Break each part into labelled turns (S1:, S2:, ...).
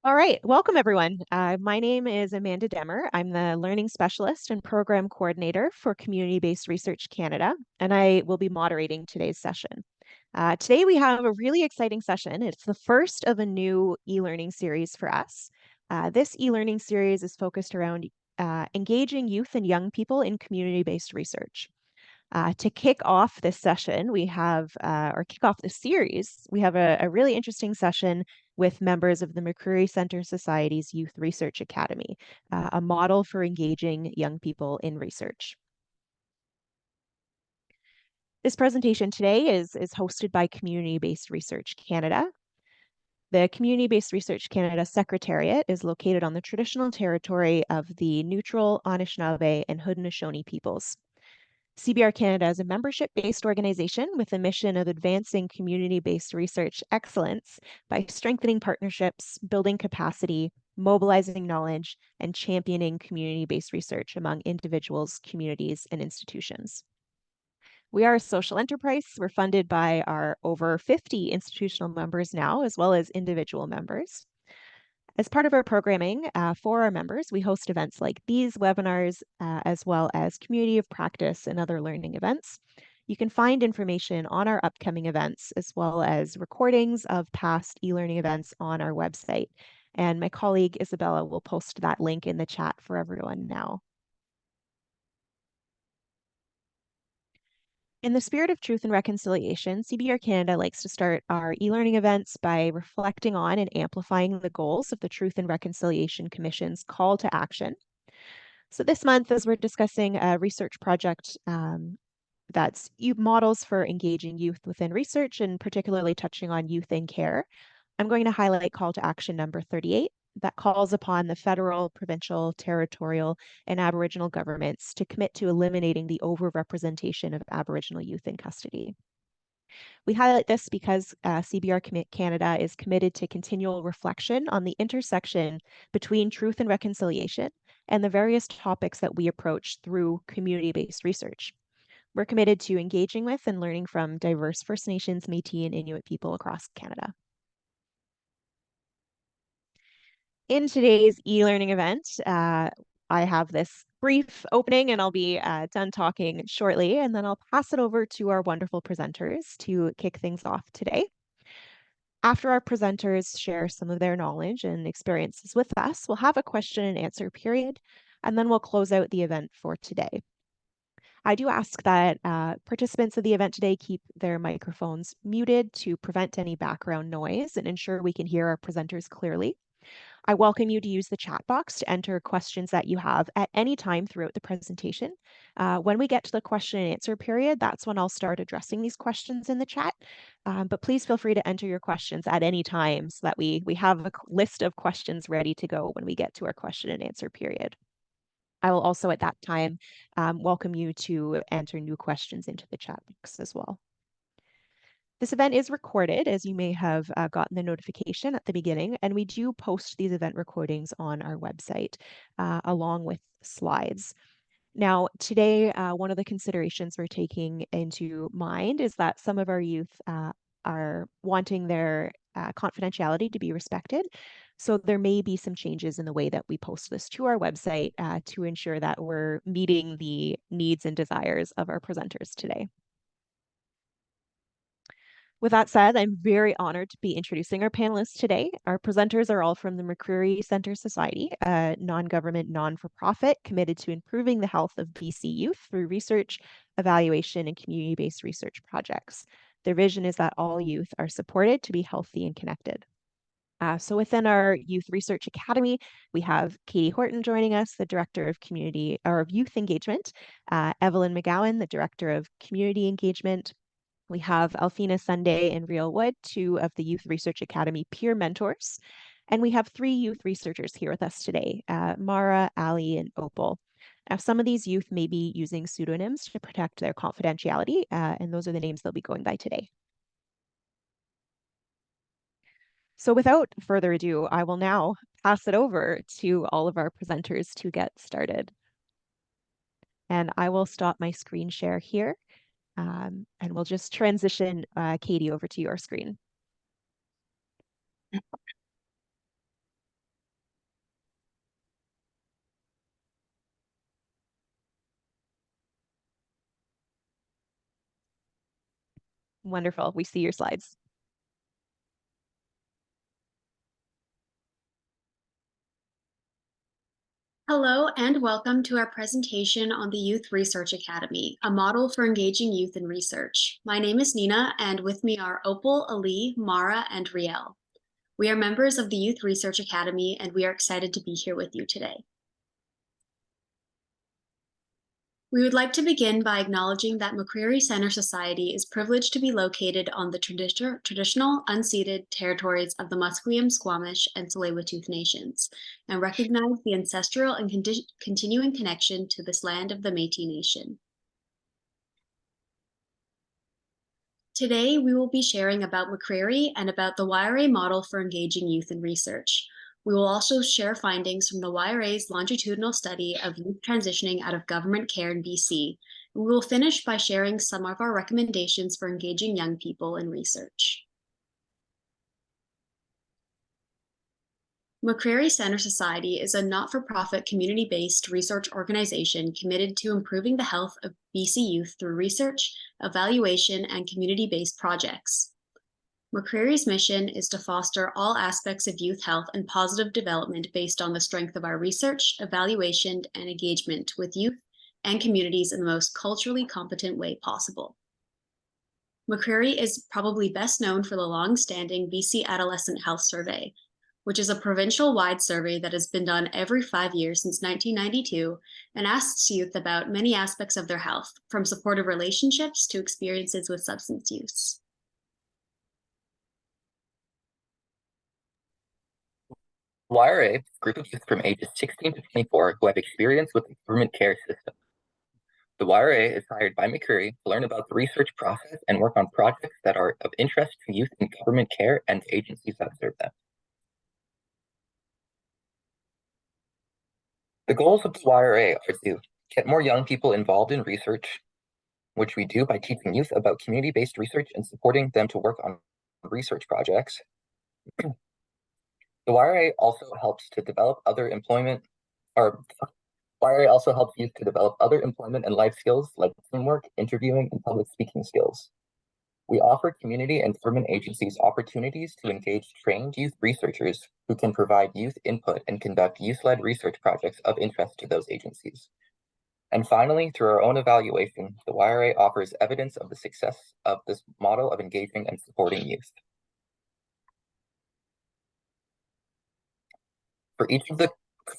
S1: All right, welcome everyone. My name is Amanda Demmer. I'm the Learning Specialist and Program Coordinator for Community-Based Research Canada, and I will be moderating today's session. Today we have a really exciting session. It's the first of a new e-learning series for us. This e-learning series is focused around engaging youth and young people in community-based research. To kick off this session, or kick off the series, we have a really interesting session with members of the McCreary Center Society's Youth Research Academy, a model for engaging young people in research. This presentation today is hosted by Community-Based Research Canada. The Community-Based Research Canada Secretariat is located on the traditional territory of the neutral Anishinaabe and Haudenosaunee peoples. CBRCanada is a membership-based organization with a mission of advancing community-based research excellence by strengthening partnerships, building capacity, mobilizing knowledge, and championing community-based research among individuals, communities, and institutions. We are a social enterprise. We're funded by our over 50 institutional members now, as well as individual members. As part of our programming for our members, we host events like these webinars, as well as community of practice and other learning events. You can find information on our upcoming events, as well as recordings of past e-learning events on our website. And my colleague Isabella will post that link in the chat for everyone now. In the spirit of truth and reconciliation, CBRCanada likes to start our e-learning events by reflecting on and amplifying the goals of the Truth and Reconciliation Commission's call to action. So this month, as we're discussing a research project that's models for engaging youth within research and particularly touching on youth in care, I'm going to highlight call to action number 38 that calls upon the federal, provincial, territorial, and Aboriginal governments to commit to eliminating the overrepresentation of Aboriginal youth in custody. We highlight this because CBR Canada is committed to continual reflection on the intersection between truth and reconciliation and the various topics that we approach through community-based research. We're committed to engaging with and learning from diverse First Nations, Métis, and Inuit people across Canada. In today's e-learning event, I have this brief opening and I'll be done talking shortly, and then I'll pass it over to our wonderful presenters to kick things off today. After our presenters share some of their knowledge and experiences with us, we'll have a question and answer period, and then we'll close out the event for today. I do ask that participants of the event today keep their microphones muted to prevent any background noise and ensure we can hear our presenters clearly. I welcome you to use the chat box to enter questions that you have at any time throughout the presentation. When we get to the question and answer period, that's when I'll start addressing these questions in the chat. But please feel free to enter your questions at any time so that we have a list of questions ready to go when we get to our question and answer period. I will also at that time welcome you to enter new questions into the chat box as well. This event is recorded, as you may have gotten the notification at the beginning, and we do post these event recordings on our website along with slides. Now, today, one of the considerations we're taking into mind is that some of our youth are wanting their confidentiality to be respected. So there may be some changes in the way that we post this to our website to ensure that we're meeting the needs and desires of our presenters today. With that said, I'm very honored to be introducing our panelists today. Our presenters are all from the McCreary Center Society, a non-government, non-for-profit committed to improving the health of BC youth through research, evaluation, and community-based research projects. Their vision is that all youth are supported to be healthy and connected. So within our Youth Research Academy, we have Katie Horton joining us, the Director of Community or of Youth Engagement, Evelyn McGowan, the Director of Community Engagement. We have Alfina Sunday and Real Wood, two of the Youth Research Academy peer mentors. And we have three youth researchers here with us today, Mara, Ali, and Opal. Now, some of these youth may be using pseudonyms to protect their confidentiality, and those are the names they'll be going by today. So without further ado, I will now pass it over to all of our presenters to get started. And I will stop my screen share here. And we'll just transition Katie over to your screen. Wonderful. We see your slides.
S2: Hello and welcome to our presentation on the Youth Research Academy, a model for engaging youth in research. My name is Nina, and with me are Opal, Ali, Mara, and Riel. We are members of the Youth Research Academy, and we are excited to be here with you today. We would like to begin by acknowledging that McCreary Center Society is privileged to be located on the traditional unceded territories of the Musqueam, Squamish, and Tsleil-Waututh nations, and recognize the ancestral and continuing connection to this land of the Métis Nation. Today, we will be sharing about McCreary and about the YRA model for engaging youth in research. We will also share findings from the YRA's longitudinal study of youth transitioning out of government care in BC. And we will finish by sharing some of our recommendations for engaging young people in research. McCreary Center Society is a not-for-profit community-based research organization committed to improving the health of BC youth through research, evaluation, and community-based projects. McCreary's mission is to foster all aspects of youth health and positive development based on the strength of our research, evaluation, and engagement with youth and communities in the most culturally competent way possible. McCreary is probably best known for the long-standing BC Adolescent Health Survey, which is a provincial-wide survey that has been done every 5 years since 1992 and asks youth about many aspects of their health, from supportive relationships to experiences with substance use.
S3: YRA is a group of youth from ages 16 to 24 who have experience with the government care system. The YRA is hired by McCreary to learn about the research process and work on projects that are of interest to youth in government care and agencies that serve them. The goals of the YRA are to get more young people involved in research, which we do by teaching youth about community-based research and supporting them to work on research projects. The YRA also helps to develop YRA also helps youth to develop other employment and life skills like teamwork, interviewing, and public speaking skills. We offer community and government agencies opportunities to engage trained youth researchers who can provide youth input and conduct youth-led research projects of interest to those agencies. And finally, through our own evaluation, the YRA offers evidence of the success of this model of engaging and supporting youth. For each of the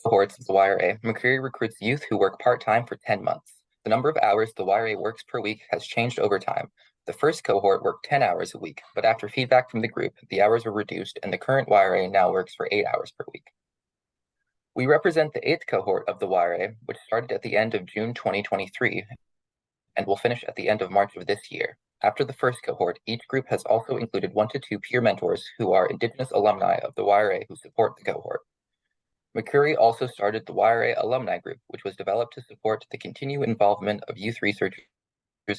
S3: cohorts of the YRA, McCreary recruits youth who work part-time for 10 months. The number of hours the YRA works per week has changed over time. The first cohort worked 10 hours a week, but after feedback from the group, the hours were reduced, and the current YRA now works for 8 hours per week. We represent the 8th cohort of the YRA, which started at the end of June 2023, and will finish at the end of March of this year. After the first cohort, each group has also included 1 to 2 peer mentors who are Indigenous alumni of the YRA who support the cohort. McCreary also started the YRA Alumni Group, which was developed to support the continued involvement of youth researchers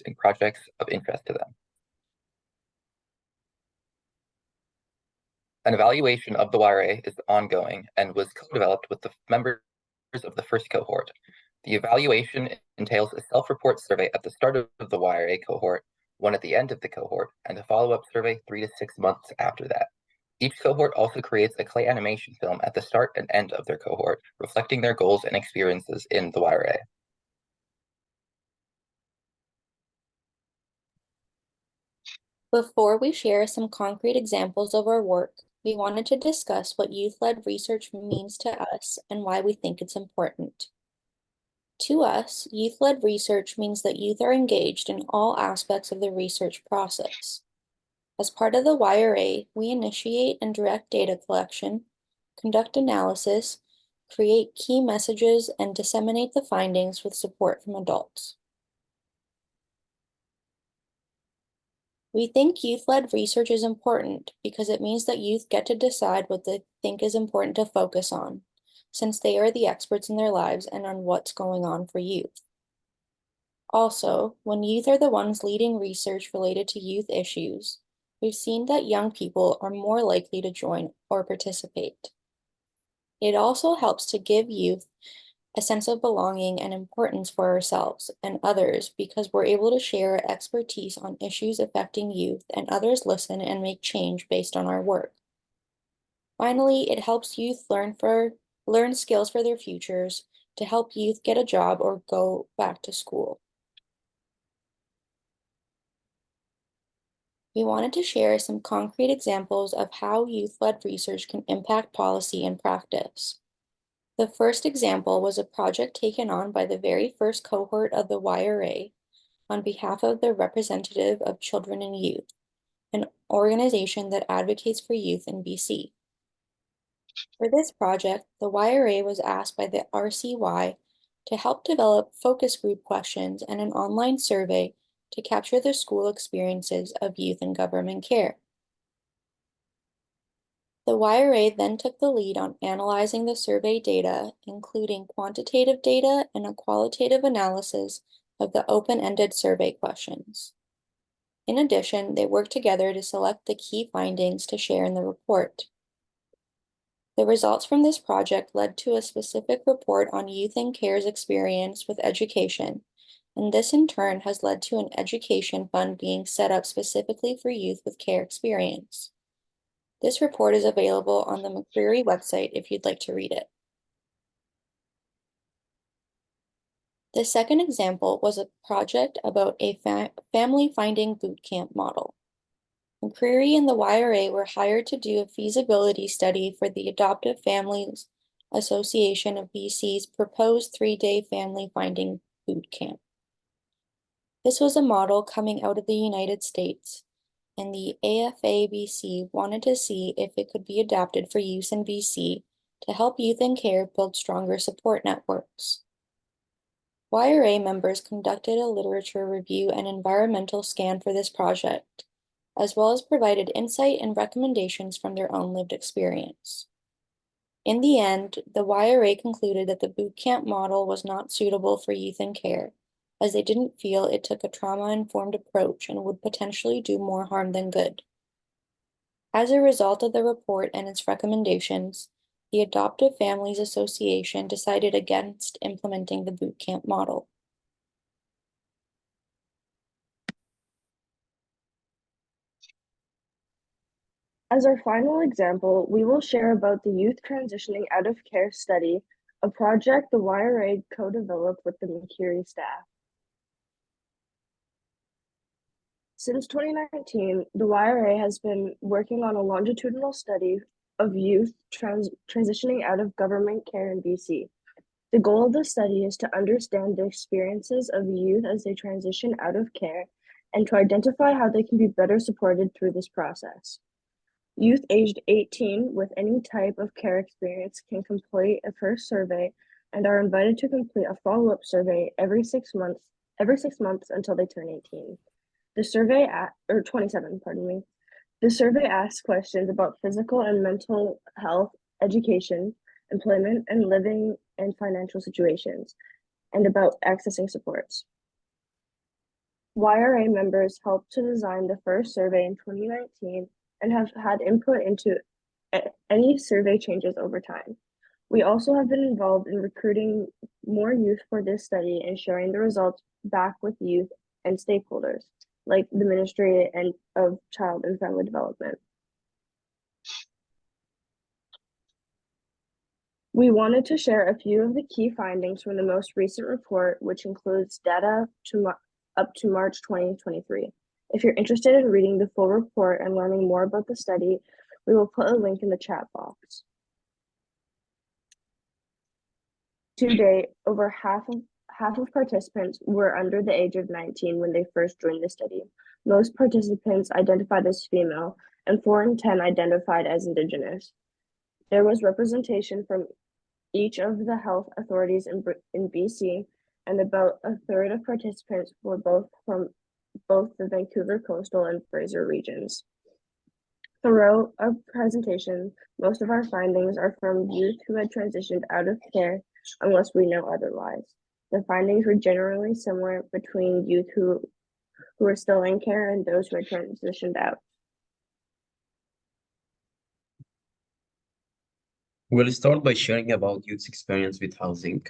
S3: in projects of interest to them. An evaluation of the YRA is ongoing and was co-developed with the members of the first cohort. The evaluation entails a self-report survey at the start of the YRA cohort, one at the end of the cohort, and a follow-up survey 3 to 6 months after that. Each cohort also creates a clay animation film at the start and end of their cohort, reflecting their goals and experiences in the YRA.
S4: Before we share some concrete examples of our work, we wanted to discuss what youth-led research means to us and why we think it's important. To us, youth-led research means that youth are engaged in all aspects of the research process. As part of the YRA, we initiate and direct data collection, conduct analysis, create key messages, and disseminate the findings with support from adults. We think youth-led research is important because it means that youth get to decide what they think is important to focus on, since they are the experts in their lives and on what's going on for youth. Also, when youth are the ones leading research related to youth issues, we've seen that young people are more likely to join or participate. It also helps to give youth a sense of belonging and importance for ourselves and others because we're able to share our expertise on issues affecting youth and others listen and make change based on our work. Finally, it helps youth learn skills for their futures to help youth get a job or go back to school. We wanted to share some concrete examples of how youth-led research can impact policy and practice. The first example was a project taken on by the very first cohort of the YRA on behalf of the Representative of Children and Youth, an organization that advocates for youth in BC. For this project, the YRA was asked by the RCY to help develop focus group questions and an online survey to capture the school experiences of youth in government care. The YRA then took the lead on analyzing the survey data, including quantitative data and a qualitative analysis of the open-ended survey questions. In addition, they worked together to select the key findings to share in the report. The results from this project led to a specific report on youth in care's experience with education, and this in turn has led to an education fund being set up specifically for youth with care experience. This report is available on the McCreary website if you'd like to read it. The second example was a project about a family finding boot camp model. McCreary and the YRA were hired to do a feasibility study for the Adoptive Families Association of BC's proposed 3-day family finding boot camp. This was a model coming out of the United States, and the AFA-BC wanted to see if it could be adapted for use in BC to help youth in care build stronger support networks. YRA members conducted a literature review and environmental scan for this project, as well as provided insight and recommendations from their own lived experience. In the end, the YRA concluded that the boot camp model was not suitable for youth in care, as they didn't feel it took a trauma-informed approach and would potentially do more harm than good. As a result of the report and its recommendations, the Adoptive Families Association decided against implementing the boot camp model.
S5: As our final example, we will share about the Youth Transitioning Out of Care study, a project the YRA co-developed with the McCreary staff. Since 2019, the YRA has been working on a longitudinal study of youth transitioning out of government care in BC. The goal of the study is to understand the experiences of youth as they transition out of care and to identify how they can be better supported through this process. Youth aged 18 with any type of care experience can complete a first survey and are invited to complete a follow-up survey every 6 months until they turn 18. The survey 27, pardon me. The survey asks questions about physical and mental health, education, employment, and living and financial situations, and about accessing supports. YRA members helped to design the first survey in 2019 and have had input into any survey changes over time. We also have been involved in recruiting more youth for this study and sharing the results back with youth and stakeholders, like the Ministry of Child and Family Development. We wanted to share a few of the key findings from the most recent report, which includes data up to March 2023. If you're interested in reading the full report and learning more about the study, we will put a link in the chat box. To date, over half of participants were under the age of 19 when they first joined the study. Most participants identified as female, and 4 in 10 identified as Indigenous. There was representation from each of the health authorities in BC, and about a third of participants were from both the Vancouver Coastal and Fraser regions. Throughout our presentation, most of our findings are from youth who had transitioned out of care, unless we know otherwise. The findings were generally similar between youth who are still in care and those who had transitioned out.
S6: We'll start by sharing about youth's experience with housing.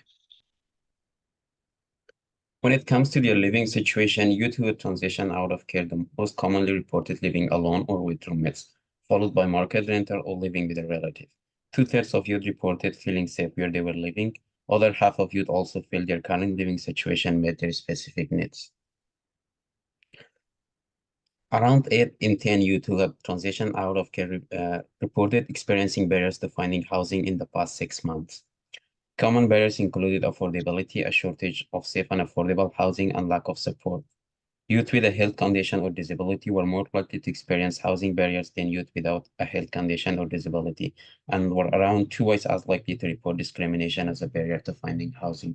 S6: When it comes to their living situation, youth who transition out of care the most commonly reported living alone or with roommates, followed by market rental or living with a relative. Two-thirds of youth reported feeling safe where they were living. Other half of youth also feel their current living situation met their specific needs. Around 8 in 10 youth who have transitioned out of care reported experiencing barriers to finding housing in the past 6 months. Common barriers included affordability, a shortage of safe and affordable housing, and lack of support. Youth with a health condition or disability were more likely to experience housing barriers than youth without a health condition or disability, and were around twice as likely to report discrimination as a barrier to finding housing.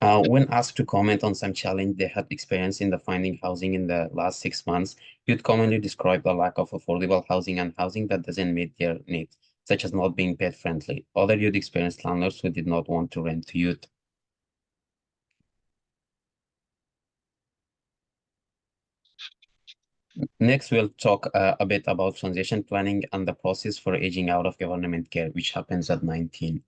S6: When asked to comment on some challenge they had experienced in the finding housing in the last 6 months, youth commonly described a lack of affordable housing and housing that doesn't meet their needs, such as not being pet friendly. Other youth experienced landlords who did not want to rent to youth. Next, we'll talk a bit about transition planning and the process for aging out of government care, which happens at 19.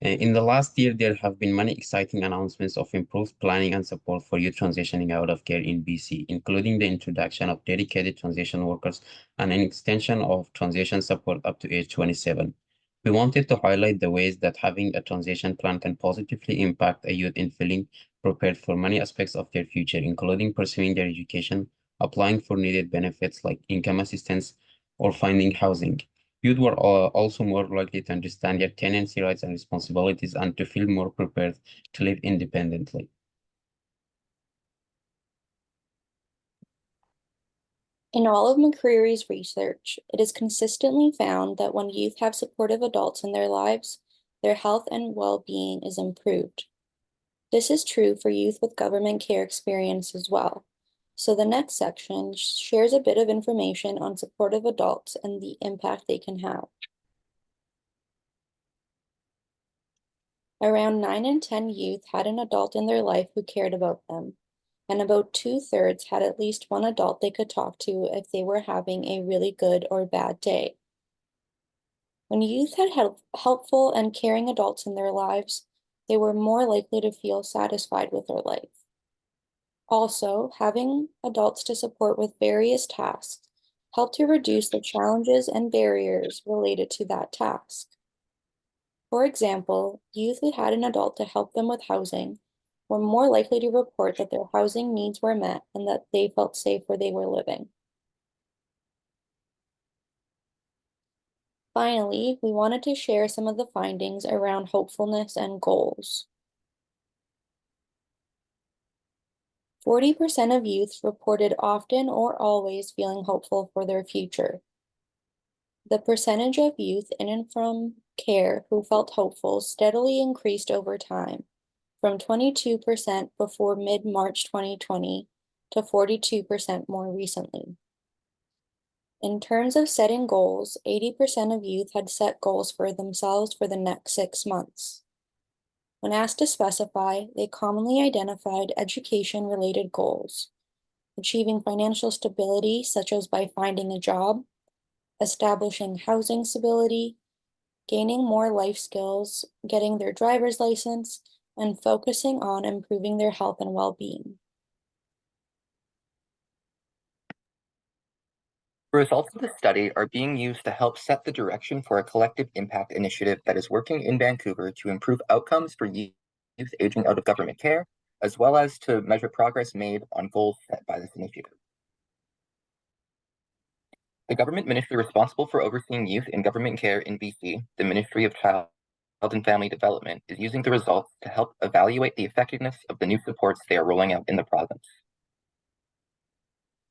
S6: In the last year, there have been many exciting announcements of improved planning and support for youth transitioning out of care in BC, including the introduction of dedicated transition workers and an extension of transition support up to age 27. We wanted to highlight the ways that having a transition plan can positively impact a youth in feeling prepared for many aspects of their future, including pursuing their education, applying for needed benefits like income assistance, or finding housing. Youth were also more likely to understand their tenancy rights and responsibilities and to feel more prepared to live independently.
S4: In all of McCreary's research, it is consistently found that when youth have supportive adults in their lives, their health and well-being is improved. This is true for youth with government care experience as well. So the next section shares a bit of information on supportive adults and the impact they can have. Around 9 in 10 youth had an adult in their life who cared about them, and about 2/3 had at least one adult they could talk to if they were having a really good or bad day. When youth had helpful and caring adults in their lives, they were more likely to feel satisfied with their life. Also, having adults to support with various tasks helped to reduce the challenges and barriers related to that task. For example, youth who had an adult to help them with housing were more likely to report that their housing needs were met and that they felt safe where they were living. Finally, we wanted to share some of the findings around hopefulness and goals. 40% of youth reported often or always feeling hopeful for their future. The percentage of youth in and from care who felt hopeful steadily increased over time, from 22% before mid-March 2020 to 42% more recently. In terms of setting goals, 80% of youth had set goals for themselves for the next 6 months. When asked to specify, they commonly identified education-related goals, achieving financial stability, such as by finding a job, establishing housing stability, gaining more life skills, getting their driver's license, and focusing on improving their health and well-being.
S3: The results of the study are being used to help set the direction for a collective impact initiative that is working in Vancouver to improve outcomes for youth aging out of government care, as well as to measure progress made on goals set by this initiative. The government ministry responsible for overseeing youth in government care in BC, the Ministry of Child and Family Development, is using the results to help evaluate the effectiveness of the new supports they are rolling out in the province.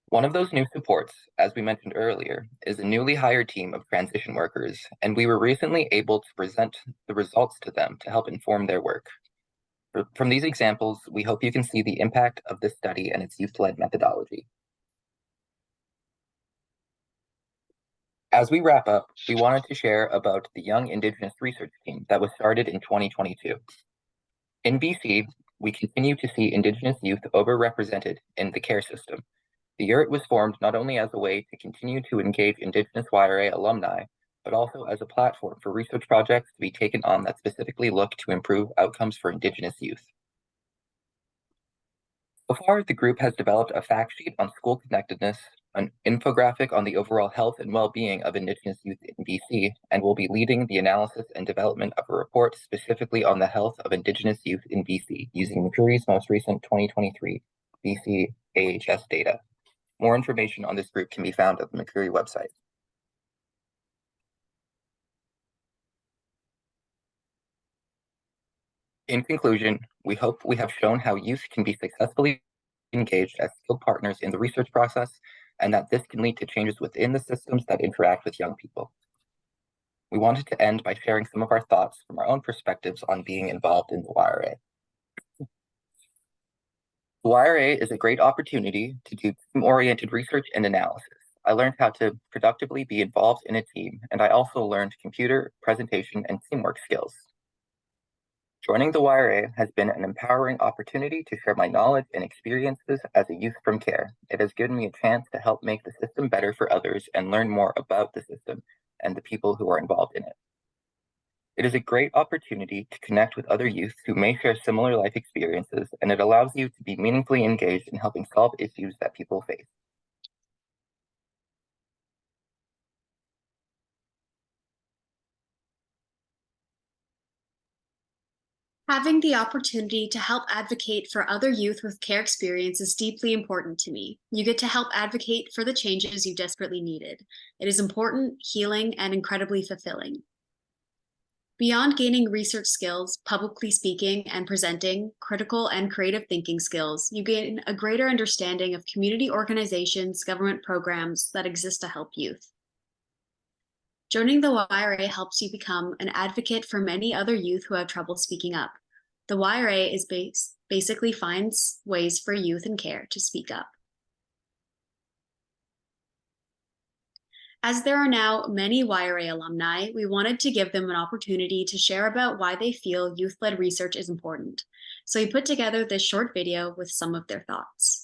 S3: One of those new supports, as we mentioned earlier, is a newly hired team of transition workers, and we were recently able to present the results to them to help inform their work. From these examples, we hope you can see the impact of this study and its youth-led methodology. As we wrap up, we wanted to share about the Young Indigenous Research Team that was started in 2022. In BC, we continue to see Indigenous youth overrepresented in the care system. The YURT was formed not only as a way to continue to engage Indigenous YRA alumni, but also as a platform for research projects to be taken on that specifically look to improve outcomes for Indigenous youth. So far, the group has developed a fact sheet on school connectedness, an infographic on the overall health and well-being of Indigenous youth in BC, and will be leading the analysis and development of a report specifically on the health of Indigenous youth in BC, using McCreary's most recent 2023 BC AHS data. More information on this group can be found at the McCreary website. In conclusion, we hope we have shown how youth can be successfully engaged as skilled partners in the research process, and that this can lead to changes within the systems that interact with young people. We wanted to end by sharing some of our thoughts from our own perspectives on being involved in the YRA. The YRA is a great opportunity to do team-oriented research and analysis. I learned how to productively be involved in a team, and I also learned computer, presentation, and teamwork skills. Joining the YRA has been an empowering opportunity to share my knowledge and experiences as a youth from CARE. It has given me a chance to help make the system better for others and learn more about the system and the people who are involved in it. It is a great opportunity to connect with other youth who may share similar life experiences, and it allows you to be meaningfully engaged in helping solve issues that people face.
S2: Having the opportunity to help advocate for other youth with CARE experience is deeply important to me. You get to help advocate for the changes you desperately needed. It is important, healing, and incredibly fulfilling. Beyond gaining research skills, publicly speaking and presenting, critical and creative thinking skills, you gain a greater understanding of community organizations, government programs that exist to help youth. Joining the YRA helps you become an advocate for many other youth who have trouble speaking up. The YRA is basically finds ways for youth in CARE to speak up. As there are now many YRA alumni, we wanted to give them an opportunity to share about why they feel youth-led research is important. So we put together this short video with some of their thoughts.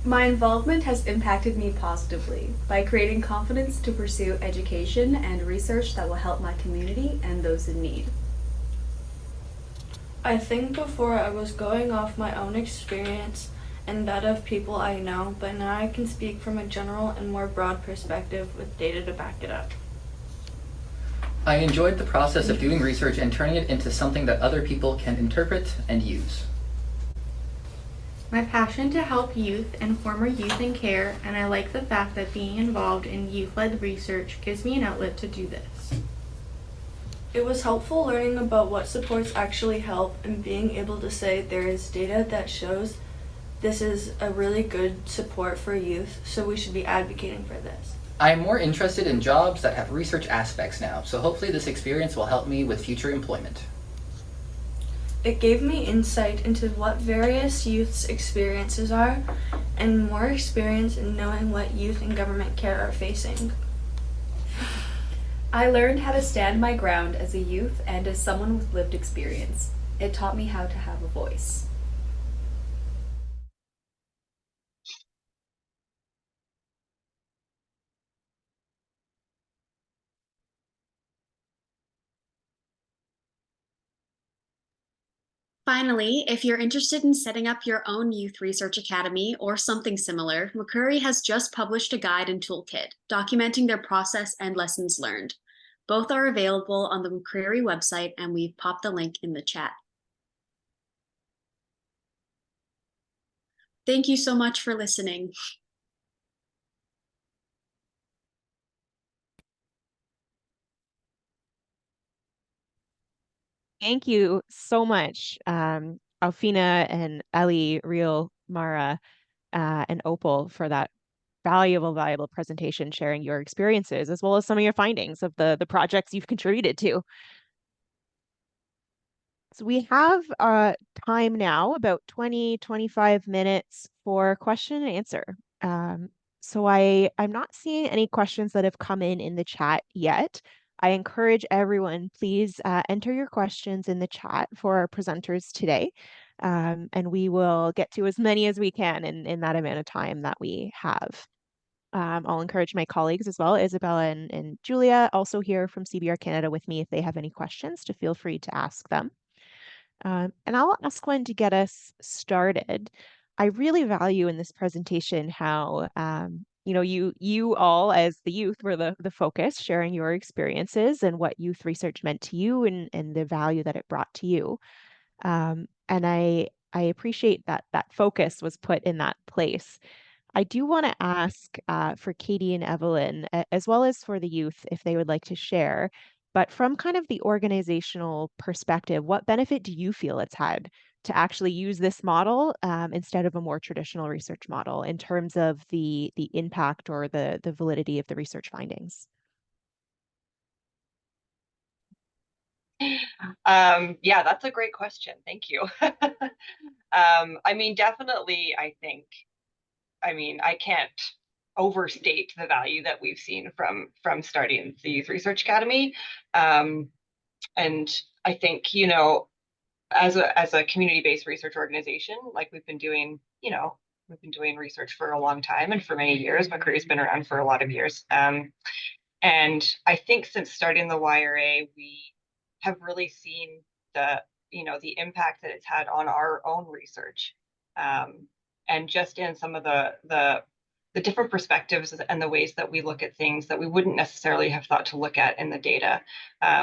S7: My involvement has impacted me positively by creating confidence to pursue education and research that will help my community and those in need.
S8: I think before I was going off my own experience and that of people I know, but now I can speak from a general and more broad perspective with data to back it up.
S9: I enjoyed the process of doing research and turning it into something that other people can interpret and use.
S8: My passion to help youth and former youth in CARE, and I like the fact that being involved in youth-led research gives me an outlet to do this.
S7: It was helpful learning about what supports actually help and being able to say there is data that shows this is a really good support for youth, so we should be advocating for this.
S9: I am more interested in jobs that have research aspects now, so hopefully this experience will help me with future employment.
S7: It gave me insight into what various youth's experiences are and more experience in knowing what youth in government care are facing.
S10: I learned how to stand my ground as a youth and as someone with lived experience. It taught me how to have a voice.
S2: Finally, if you're interested in setting up your own youth research academy or something similar, McCreary has just published a guide and toolkit documenting their process and lessons learned. Both are available on the McCreary website, and we've popped the link in the chat. Thank you so much for listening.
S1: Thank you so much, Alfina and Ellie, Real, Mara, and Opal for that valuable presentation, sharing your experiences as well as some of your findings of the projects you've contributed to. So we have time now, about 20, 25 minutes for question and answer. So I'm not seeing any questions that have come in the chat yet. I encourage everyone, please enter your questions in the chat for our presenters today. And we will get to as many as we can in that amount of time that we have. I'll encourage my colleagues as well, Isabella and Julia, also here from CBRCanada with me if they have any questions, to feel free to ask them. And I'll ask one to get us started. I really value in this presentation how you all as the youth were the focus, sharing your experiences and what youth research meant to you and the value that it brought to you. And I appreciate that that focus was put in that place. I do want to ask for Katie and Evelyn, as well as for the youth, if they would like to share, but from kind of the organizational perspective, what benefit do you feel it's had to actually use this model instead of a more traditional research model in terms of the impact or the validity of the research findings?
S11: Yeah, that's a great question. Thank you. I mean, definitely, I can't overstate the value that we've seen from starting the Youth Research Academy. And I think, as a community-based research organization, like we've been doing research for a long time and for many years. McCreary's been around for a lot of years. And I think since starting the YRA, we have really seen the impact that it's had on our own research. And just in some of the different perspectives and the ways that we look at things that we wouldn't necessarily have thought to look at in the data.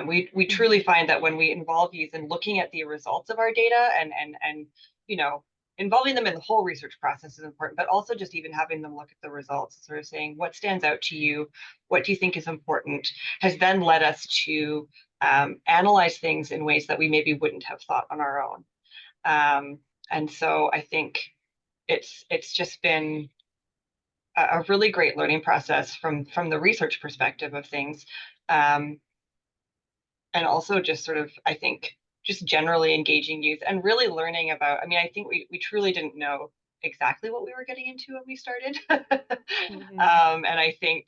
S11: We truly find that when we involve youth in looking at the results of our data and involving them in the whole research process is important, but also just even having them look at the results, sort of saying what stands out to you, what do you think is important, has then led us to analyze things in ways that we maybe wouldn't have thought on our own. And so I think it's just been a really great learning process from the research perspective of things. And also just sort of, I think, just generally engaging youth and really learning about, I think we truly didn't know exactly what we were getting into when we started. And I think,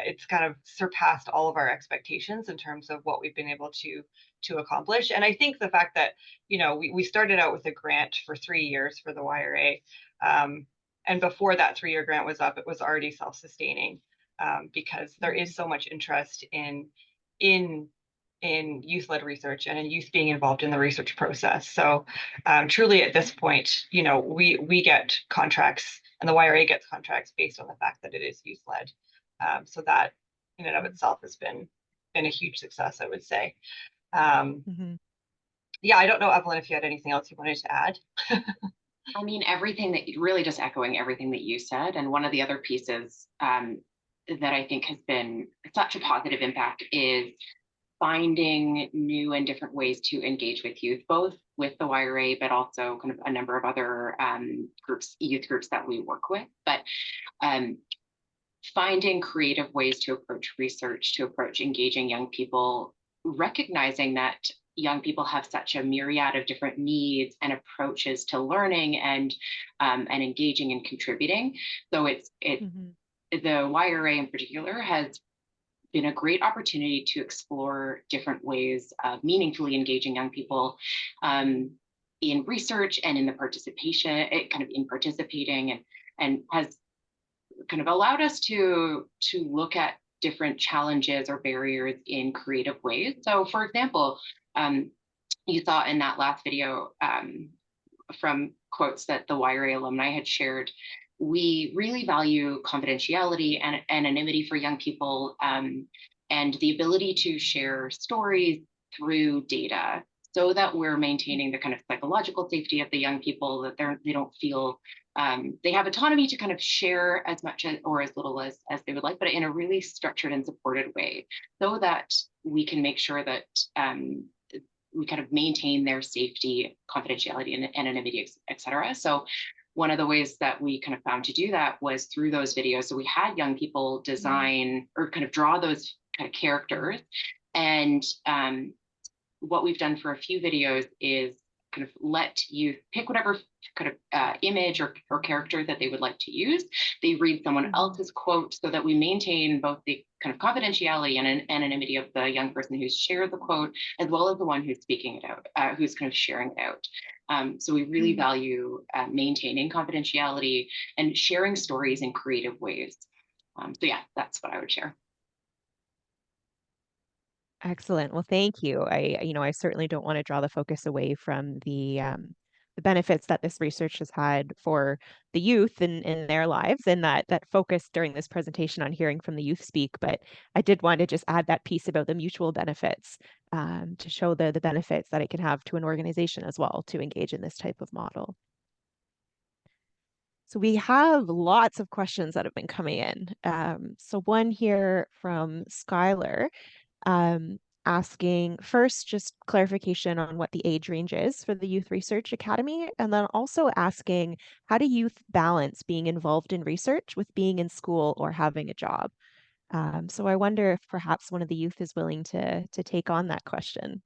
S11: it's kind of surpassed all of our expectations in terms of what we've been able to accomplish. And I think the fact that, we started out with a grant for 3 years for the YRA. And before that 3-year grant was up, it was already self-sustaining because there is so much interest in youth-led research and in youth being involved in the research process. So truly at this point, we get contracts and the YRA gets contracts based on the fact that it is youth-led. So that in and of itself has been a huge success, I would say. Yeah, I don't know, Evelyn, if you had anything else you wanted to add.
S12: Everything that really just echoing everything that you said. And one of the other pieces that I think has been such a positive impact is finding new and different ways to engage with youth, both with the YRA, but also kind of a number of other youth groups that we work with. But finding creative ways to approach research, to approach engaging young people, recognizing that young people have such a myriad of different needs and approaches to learning and engaging and contributing. So the YRA in particular has been a great opportunity to explore different ways of meaningfully engaging young people in research and in the participation, in participating, and has kind of allowed us to look at different challenges or barriers in creative ways. So for example, you saw in that last video from quotes that the YRA alumni had shared, we really value confidentiality and anonymity for young people and the ability to share stories through data so that we're maintaining the kind of psychological safety of the young people, that they don't feel they have autonomy to kind of share as much or as little as they would like, but in a really structured and supported way, so that we can make sure that we kind of maintain their safety, confidentiality, and anonymity, et cetera. So one of the ways that we kind of found to do that was through those videos. So we had young people design or kind of draw those kind of characters, and what we've done for a few videos is kind of let youth pick whatever kind of image or character that they would like to use. They read someone else's quote so that we maintain both the kind of confidentiality and anonymity of the young person who's shared the quote, as well as the one who's speaking it out, who's kind of sharing it out. So we really value maintaining confidentiality and sharing stories in creative ways. So yeah, that's what I would share.
S1: Excellent. Well, thank you. I certainly don't want to draw the focus away from the benefits that this research has had for the youth in their lives, and that focus during this presentation on hearing from the youth speak. But I did want to just add that piece about the mutual benefits to show the benefits that it can have to an organization as well to engage in this type of model. So we have lots of questions that have been coming in. So one here from Skylar. Asking first just clarification on what the age range is for the Youth Research Academy, and then also asking how do youth balance being involved in research with being in school or having a job? So I wonder if perhaps one of the youth is willing to take on that question.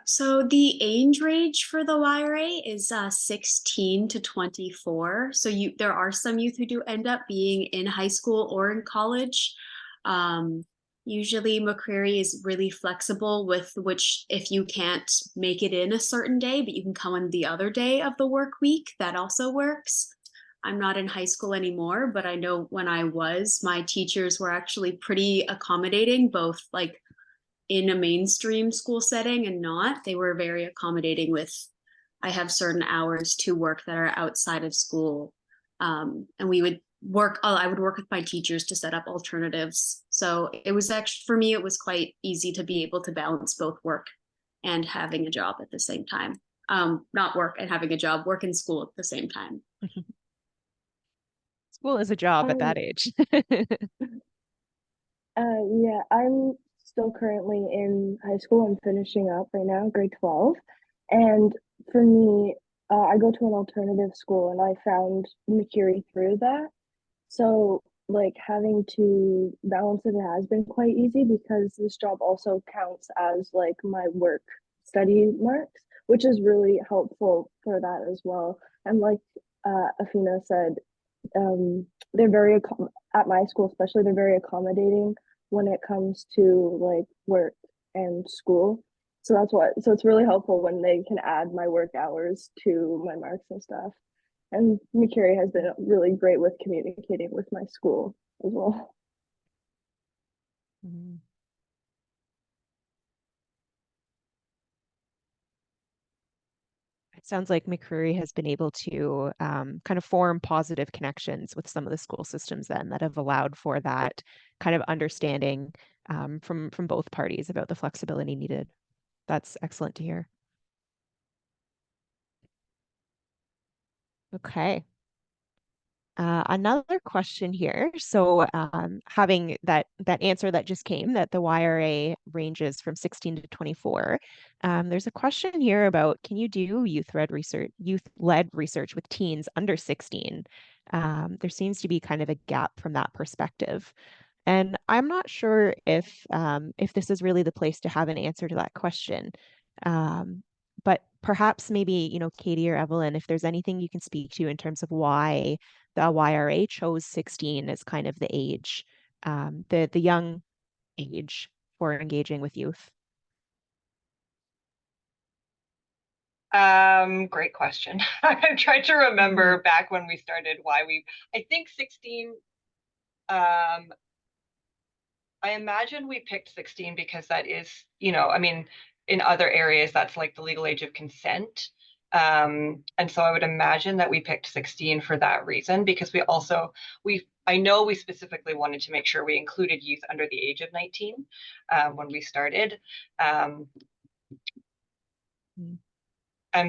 S2: So the age range for the YRA is 16 to 24. So there are some youth who do end up being in high school or in college. Usually McCreary is really flexible with which, if you can't make it in a certain day, but you can come on the other day of the work week, that also works. I'm not in high school anymore, but I know when I was, my teachers were actually pretty accommodating, both like in a mainstream school setting and not. They were very accommodating with, I have certain hours to work that are outside of school. And we would work, I would work with my teachers to set up alternatives. So it was actually, for me, it was quite easy to be able to balance both work and having a job at the same time. Not work and having a job, work and school at the same time.
S1: School is a job at that age.
S5: Yeah, I'm still currently in high school. I'm finishing up right now, grade 12. And for me, I go to an alternative school and I found McCurry through that. So like having to balance it has been quite easy because this job also counts as like my work study marks, which is really helpful for that as well. And like Afina said, they're very at my school especially, they're very accommodating when it comes to like work and school. So that's what, so it's really helpful when they can add my work hours to my marks and stuff. And McCurry has been really great with communicating with my school as well.
S1: Mm-hmm. It sounds like McCreary has been able to kind of form positive connections with some of the school systems then that have allowed for that kind of understanding from both parties about the flexibility needed. That's excellent to hear. Okay. Another question here. So having that answer that just came, that the YRA ranges from 16 to 24, there's a question here about, can you do youth-led research with teens under 16? There seems to be kind of a gap from that perspective. And I'm not sure if this is really the place to have an answer to that question. But perhaps maybe, Katie or Evelyn, if there's anything you can speak to in terms of why the YRA chose 16 as kind of the age, the young age for engaging with youth.
S11: Great question. I'm trying to remember back when we started I think 16, I imagine we picked 16 because that is, I mean, in other areas, that's like the legal age of consent. And so I would imagine that we picked 16 for that reason, because I know we specifically wanted to make sure we included youth under the age of 19 when we started. I'm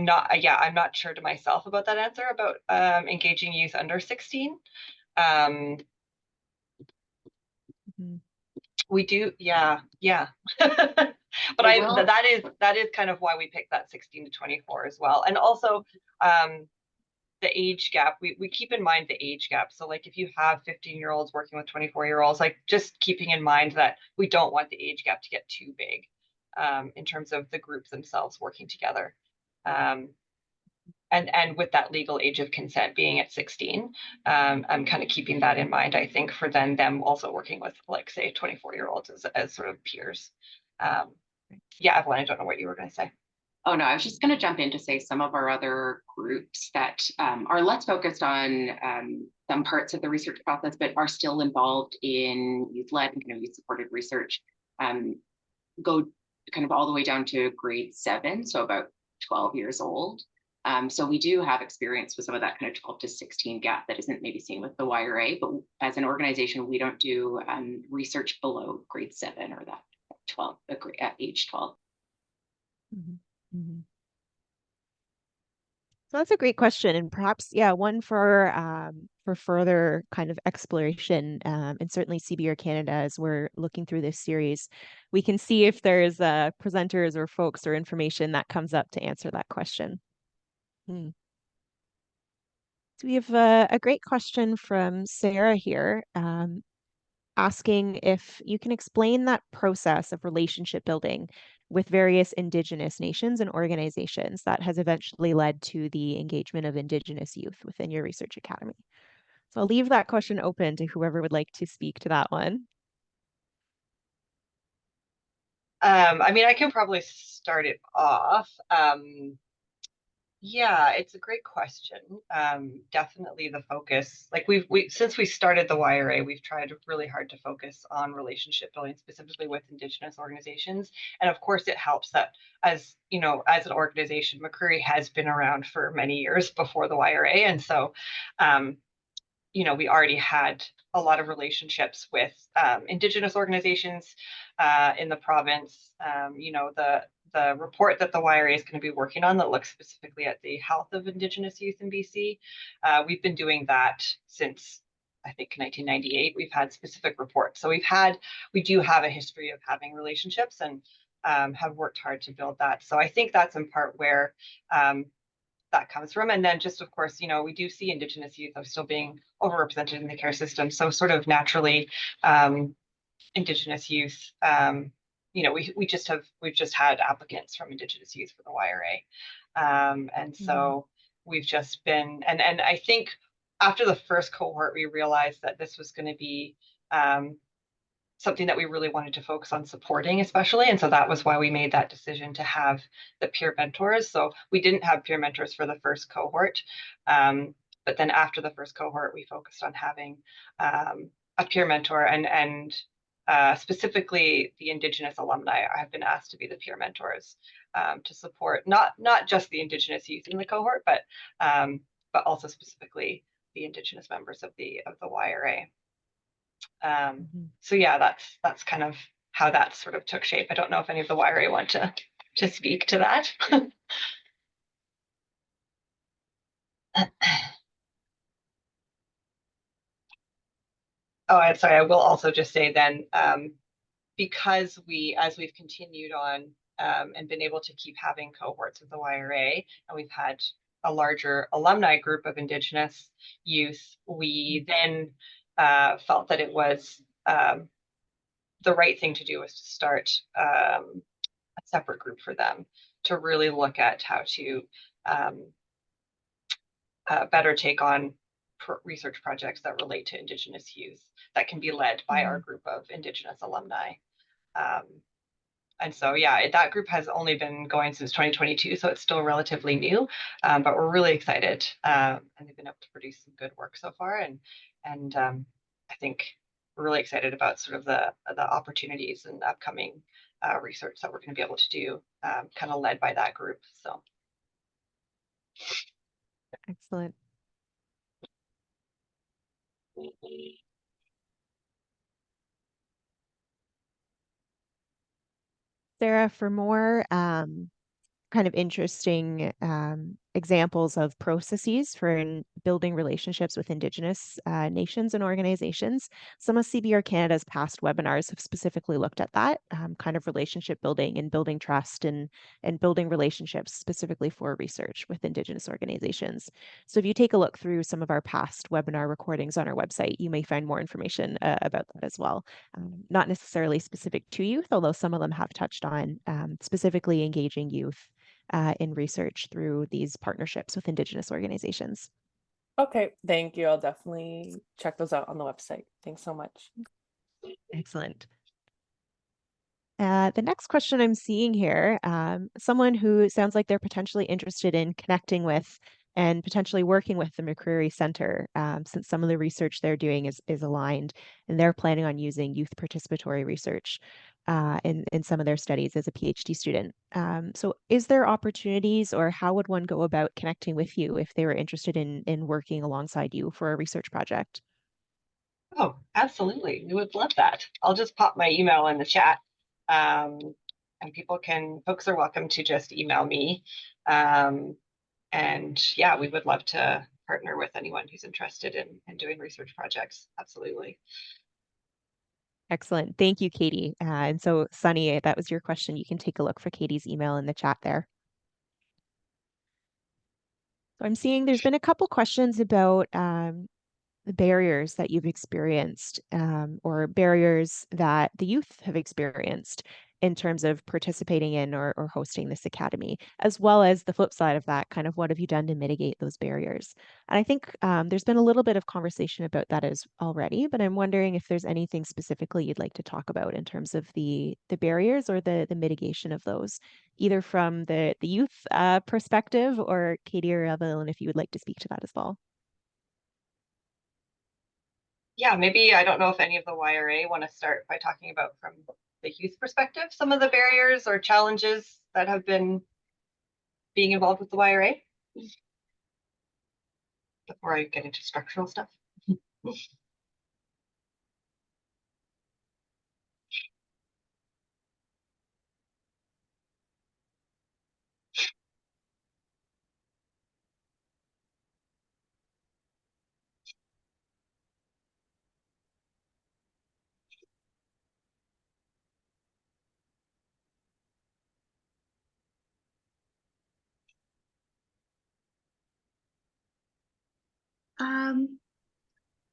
S11: not sure to myself about that answer about engaging youth under 16. We do, yeah. But that is kind of why we picked that 16 to 24 as well. And also, the age gap, we keep in mind the age gap. So like if you have 15-year-olds working with 24-year-olds, like just keeping in mind that we don't want the age gap to get too big in terms of the groups themselves working together. And with that legal age of consent being at 16, I'm kind of keeping that in mind, I think, for then them also working with, like, say, 24-year-olds as sort of peers. Yeah, Evelyn, I don't know what you were going to say.
S12: Oh, no, I was just going to jump in to say some of our other groups that are less focused on some parts of the research process, but are still involved in youth-led and kind of youth-supported research, go kind of all the way down to grade 7, so about 12 years old. So we do have experience with some of that kind of 12 to 16 gap that isn't maybe seen with the YRA, but as an organization, we don't do research below grade 7 or that 12 at age 12.
S1: Mm-hmm. Mm-hmm. So that's a great question, and perhaps, yeah, one for further kind of exploration, and certainly CBRCanada, as we're looking through this series, we can see if there's presenters or folks or information that comes up to answer that question. So we have a great question from Sarah here, asking if you can explain that process of relationship building with various Indigenous nations and organizations that has eventually led to the engagement of Indigenous youth within your research academy. So I'll leave that question open to whoever would like to speak to that one.
S11: I mean, I can probably start it off. Yeah, it's a great question. Definitely the focus, like since we started the YRA, we've tried really hard to focus on relationship building, specifically with Indigenous organizations. And of course, it helps that, as you know, as an organization, McCreary has been around for many years before the YRA, and so you know, we already had a lot of relationships with Indigenous organizations in the province. You know, the report that the YRA is going to be working on that looks specifically at the health of Indigenous youth in BC. We've been doing that since, I think, 1998. We've had specific reports. So we do have a history of having relationships and have worked hard to build that. So I think that's in part where that comes from. And then just, of course, you know, we do see Indigenous youth are still being overrepresented in the care system. So sort of naturally, Indigenous youth, you know, we've just had applicants from Indigenous youth for the YRA. And so we've just been, and I think after the first cohort, we realized that this was going to be something that we really wanted to focus on supporting, especially. And so that was why we made that decision to have the peer mentors. So we didn't have peer mentors for the first cohort. But then after the first cohort, we focused on having a peer mentor, and specifically the Indigenous alumni have been asked to be the peer mentors to support not just the Indigenous youth in the cohort, but also specifically the Indigenous members of the YRA. So yeah, that's kind of how that sort of took shape. I don't know if any of the YRA want to speak to that. Oh, I'm sorry. I will also just say then, because as we've continued on and been able to keep having cohorts of the YRA, and we've had a larger alumni group of Indigenous youth, we then felt that it was the right thing to do was to start a separate group for them to really look at how to better take on research projects that relate to Indigenous youth that can be led by our group of Indigenous alumni. And so, yeah, that group has only been going since 2022, so it's still relatively new, but we're really excited, and they've been able to produce some good work so far, and I think we're really excited about sort of the opportunities and upcoming research that we're going to be able to do, kind of led by that group. So,
S1: excellent. Sarah, for more kind of interesting examples of processes for building relationships with Indigenous nations and organizations. Some of CBRCanada's past webinars have specifically looked at that kind of relationship building and building trust and building relationships specifically for research with Indigenous organizations. So if you take a look through some of our past webinar recordings on our website, you may find more information about that as well. Not necessarily specific to youth, although some of them have touched on specifically engaging youth in research through these partnerships with Indigenous organizations.
S13: Okay, thank you. I'll definitely check those out on the website. Thanks so much.
S1: Excellent. The next question I'm seeing here, someone who sounds like they're potentially interested in connecting with and potentially working with the McCreary Center, since some of the research they're doing is aligned, and they're planning on using youth participatory research in some of their studies as a PhD student. So is there opportunities, or how would one go about connecting with you if they were interested in working alongside you for a research project?
S11: Oh, absolutely. We would love that. I'll just pop my email in the chat. And folks are welcome to just email me. And yeah, we would love to partner with anyone who's interested in doing research projects. Absolutely.
S1: Excellent. Thank you, Katie. And so, Sunny, that was your question. You can take a look for Katie's email in the chat there. So I'm seeing there's been a couple questions about the barriers that you've experienced, or barriers that the youth have experienced in terms of participating in or hosting this academy, as well as the flip side of that, kind of what have you done to mitigate those barriers? And I think there's been a little bit of conversation about that as already, but I'm wondering if there's anything specifically you'd like to talk about in terms of the barriers or the mitigation of those, either from the youth perspective, or Katie or Evelyn, if you would like to speak to that as well.
S11: Yeah, maybe I don't know if any of the YRA want to start by talking about from the youth perspective, some of the barriers or challenges that have been being involved with the YRA before I get into structural stuff.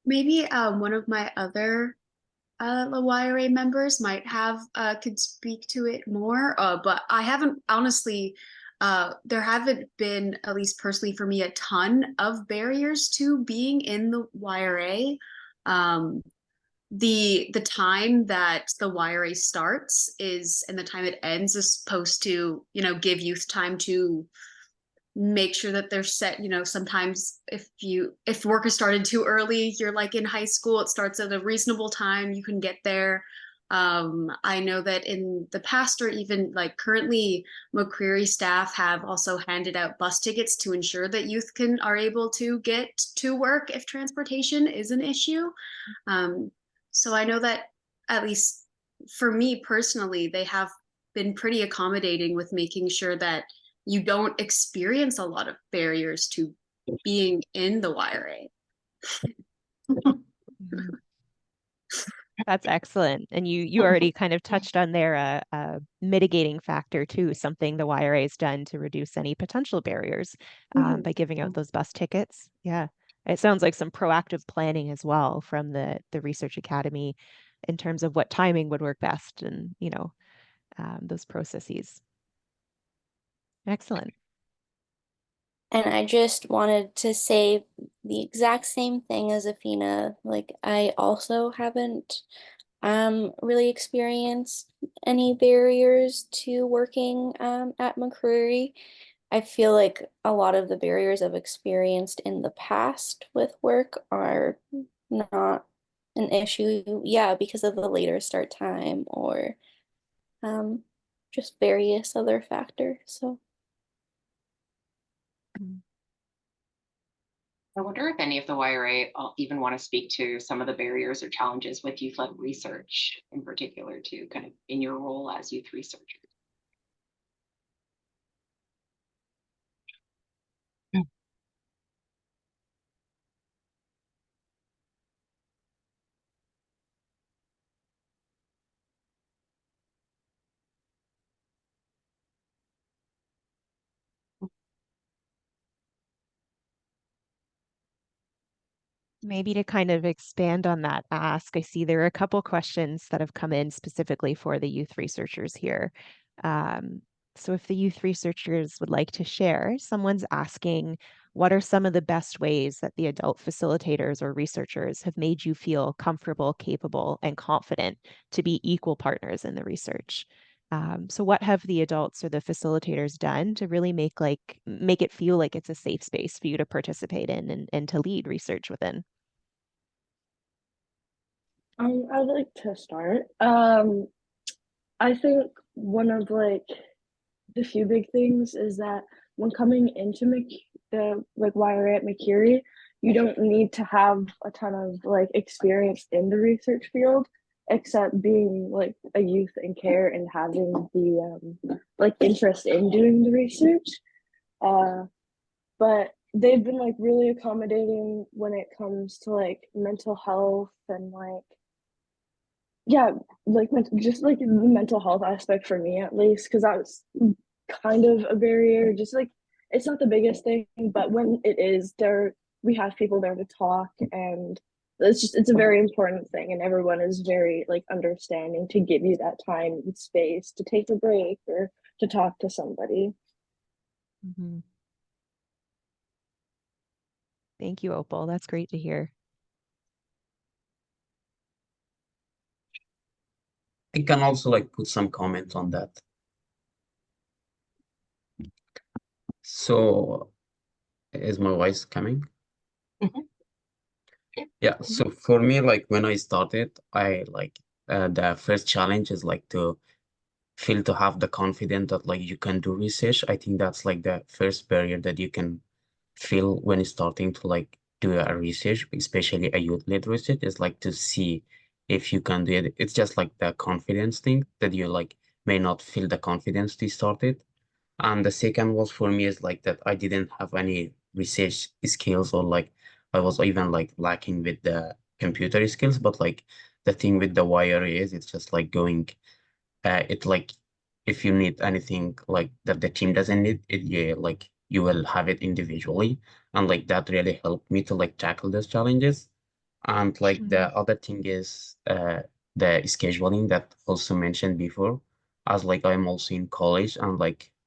S2: Maybe one of my other YRA members might have could speak to it more, but I haven't honestly. There haven't been, at least personally for me, a ton of barriers to being in the YRA. The time that the YRA starts is and the time it ends is supposed to, give youth time to make sure that they're set. Sometimes if work is started too early, you're like in high school, it starts at a reasonable time, you can get there. I know that in the past, or even like currently, McCreary staff have also handed out bus tickets to ensure that youth are able to get to work if transportation is an issue. So I know that, at least for me personally, they have been pretty accommodating with making sure that you don't experience a lot of barriers to being in the YRA.
S1: That's excellent. And you already kind of touched on there a mitigating factor too, something the YRA has done to reduce any potential barriers by giving out those bus tickets. Yeah. It sounds like some proactive planning as well from the Research Academy in terms of what timing would work best and, those processes. Excellent.
S4: And I just wanted to say the exact same thing as Afina. Like, I also haven't really experienced any barriers to working at McCreary. I feel like a lot of the barriers I've experienced in the past with work are not an issue, yeah, because of the later start time or just various other factors. So
S12: I wonder if any of the YRA even want to speak to some of the barriers or challenges with youth-led research in particular, too, kind of in your role as youth researchers.
S1: Maybe to kind of expand on that ask, I see there are a couple questions that have come in specifically for the youth researchers here. Um, so if the youth researchers would like to share, someone's asking, what are some of the best ways that the adult facilitators or researchers have made you feel comfortable, capable, and confident to be equal partners in the research? So what have the adults or the facilitators done to really make it feel like it's a safe space for you to participate in and to lead research within?
S5: I'd like to start. I think one of the few big things is that when coming into the YRA at McCurry, you don't need to have a ton of experience in the research field, except being like a youth in care and having the interest in doing the research. But they've been really accommodating when it comes to mental health and yeah, just the mental health aspect for me at least, because that's kind of a barrier. Just it's not the biggest thing, but when it is there, we have people there to talk, and it's a very important thing, and everyone is very understanding to give you that time and space to take a break or to talk to somebody.
S1: Mhm. Thank you, Opal. That's great to hear.
S6: I can also put some comments on that. So is my voice coming? Yeah, so for me, when I started, I the first challenge is to feel to have the confidence that you can do research. I think that's the first barrier that you can feel when starting to do a research, especially a youth-led research, is to see if you can do it. It's just the confidence thing that you may not feel the confidence to start it. And the second was for me is that I didn't have any research skills, or I was even lacking with the computer skills. But the thing with the wire is it's just going it if you need anything that the team doesn't need it, yeah, you will have it individually. And that really helped me to tackle those challenges. And the other thing is the scheduling that also mentioned before, as I'm also in college, and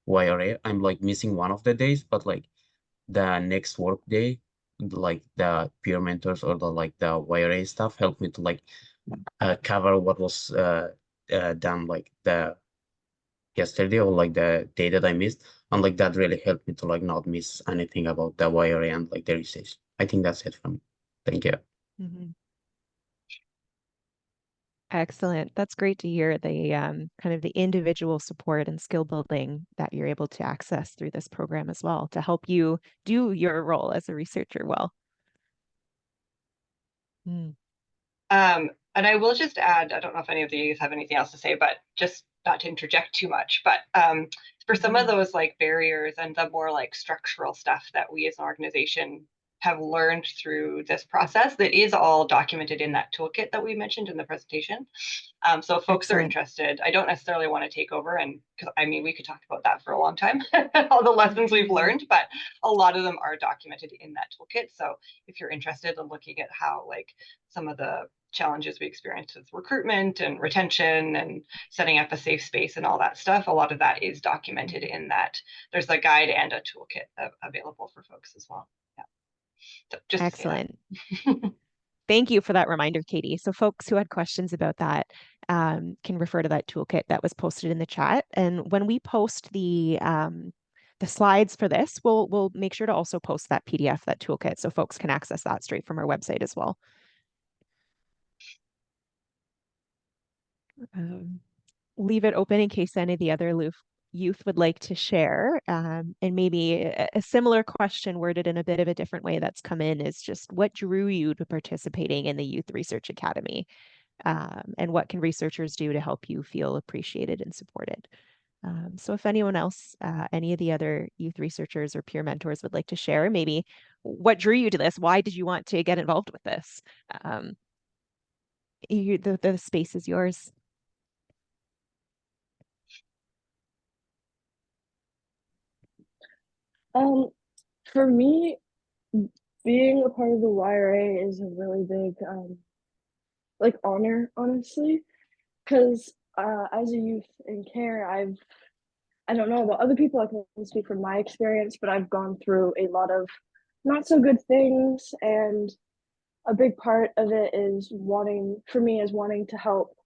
S6: YRA, I'm missing one of the days, but the next work day, the peer mentors or the YRA stuff helped me to cover what was done the yesterday, or the day that I missed. And that really helped me to not miss anything about the YRA and the research. I think that's it from me. Thank you.
S1: Mhm. Excellent. That's great to hear the kind of the individual support and skill building that you're able to access through this program as well to help you do your role as a researcher well. Mm.
S11: And I will just add, I don't know if any of you have anything else to say, but just not to interject too much, but for some of those barriers and the more structural stuff that we as an organization have learned through this process, that is all documented in that toolkit that we mentioned in the presentation. So if folks are interested, I don't necessarily want to take over, and because I mean we could talk about that for a long time, all the lessons we've learned, but a lot of them are documented in that toolkit. So if you're interested in looking at how some of the challenges we experienced with recruitment and retention and setting up a safe space and all that stuff, a lot of that is documented in that. There's a guide and a toolkit available for folks as well. Yeah. So just
S1: excellent. Thank you for that reminder, Katie. So folks who had questions about that can refer to that toolkit that was posted in the chat. And when we post the slides for this, we'll make sure to also post that PDF, that toolkit, so folks can access that straight from our website as well. Leave it open in case any of the other youth would like to share. And maybe a similar question worded in a bit of a different way that's come in is just what drew you to participating in the Youth Research Academy? And what can researchers do to help you feel appreciated and supported? So if anyone else, any of the other youth researchers or peer mentors would like to share, maybe what drew you to this? Why did you want to get involved with this? The space is yours.
S5: For me, being a part of the YRA is a really big like honor, honestly, because as a youth in care, I don't know about other people, I can speak from my experience, but I've gone through a lot of not so good things, and a big part of it is wanting, for me, is wanting to help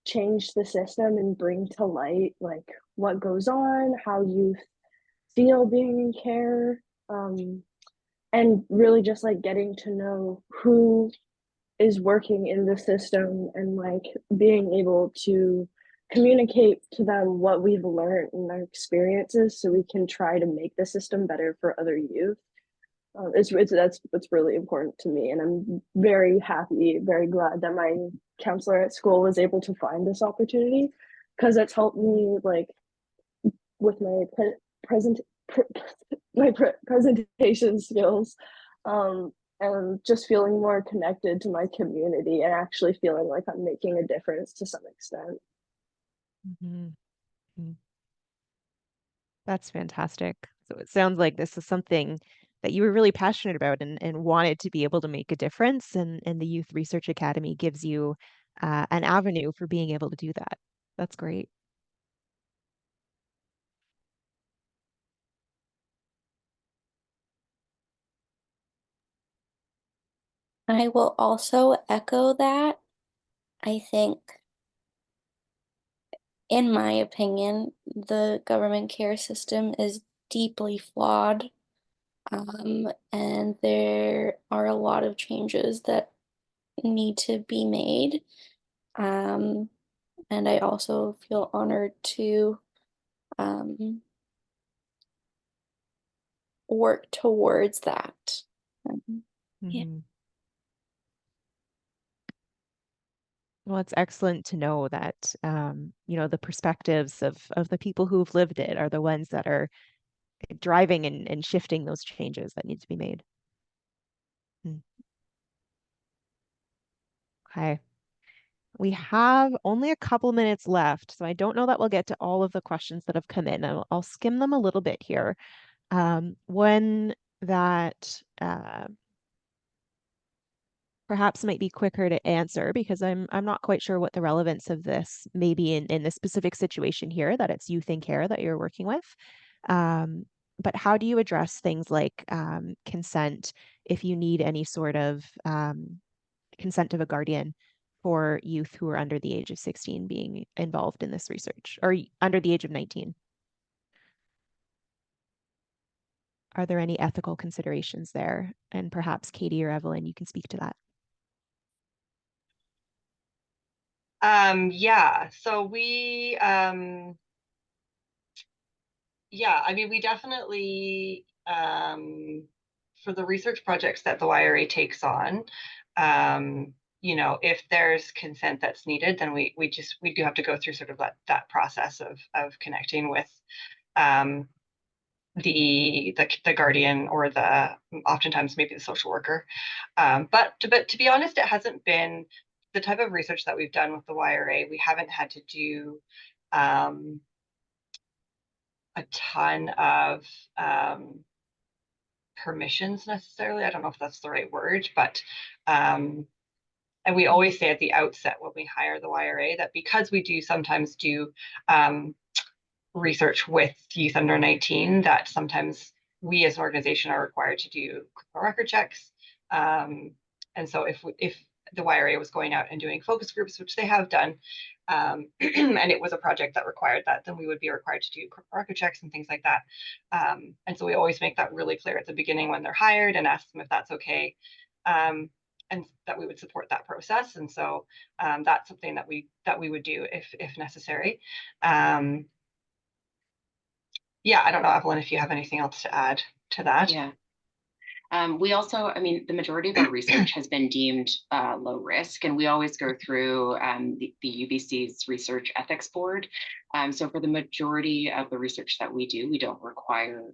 S5: change the system and bring to light like what goes on, how you feel being in care, and really just like getting to know who is working in the system and like being able to communicate to them what we've learned and our experiences so we can try to make the system better for other youth. It's that's what's really important to me, and I'm very happy, very glad that my counselor at school was able to find this opportunity because it's helped me like with my present presentation skills, and just feeling more connected to my community and actually feeling like I'm making a difference to some extent.
S1: Mm-hmm. That's fantastic. So it sounds like this is something that you were really passionate about and wanted to be able to make a difference. And the Youth Research Academy gives you an avenue for being able to do that. That's great.
S4: I will also echo that. I think, in my opinion, the government care system is deeply flawed. And there are a lot of changes that need to be made. And I also feel honored to work towards that. Yeah.
S1: Mm-hmm. Well, it's excellent to know that the perspectives of the people who've lived it are the ones that are driving and shifting those changes that need to be made. Okay. We have only a couple minutes left, so I don't know that we'll get to all of the questions that have come in. I'll skim them a little bit here. One that perhaps might be quicker to answer because I'm not quite sure what the relevance of this may be in the specific situation here, that it's youth in care that you're working with. But how do you address things like consent if you need any sort of consent of a guardian for youth who are under the age of 16 being involved in this research, or under the age of 19? Are there any ethical considerations there? And perhaps Katie or Evelyn, you can speak to that.
S11: Yeah, so I mean, we definitely, for the research projects that the YRA takes on, if there's consent that's needed, then we do have to go through sort of that process of connecting with the guardian or oftentimes maybe the social worker. But to be honest, it hasn't been the type of research that we've done with the YRA. We haven't had to do a ton of permissions necessarily. I don't know if that's the right word, but and we always say at the outset when we hire the YRA that because we do sometimes do research with youth under 19, that sometimes we as an organization are required to do criminal record checks. And so if the YRA was going out and doing focus groups, which they have done, and it was a project that required that, then we would be required to do criminal record checks and things like that. And so we always make that really clear at the beginning when they're hired and ask them if that's okay. And that we would support that process. And so that's something that we would do if necessary. Yeah, I don't know, Evelyn, if you have anything else to add to that.
S12: Yeah. We also, I mean, the majority of our research has been deemed low risk, and we always go through the UBC's Research Ethics Board. So for the majority of the research that we do, we won't require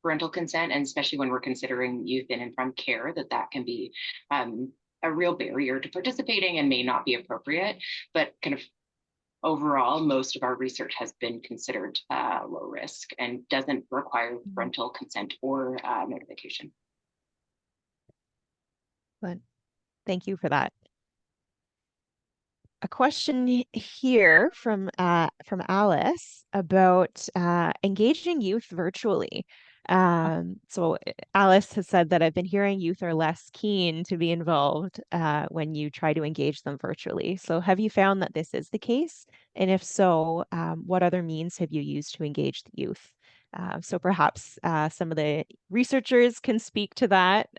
S12: parental consent, and especially when we're considering youth in and from care, that can be a real barrier to participating and may not be appropriate. But kind of overall, most of our research has been considered low risk and doesn't require parental consent or notification.
S1: But thank you for that. A question here from Alice about engaging youth virtually. So Alice has said that I've been hearing youth are less keen to be involved when you try to engage them virtually. So have you found that this is the case? And if so, what other means have you used to engage the youth? So perhaps some of the researchers can speak to that,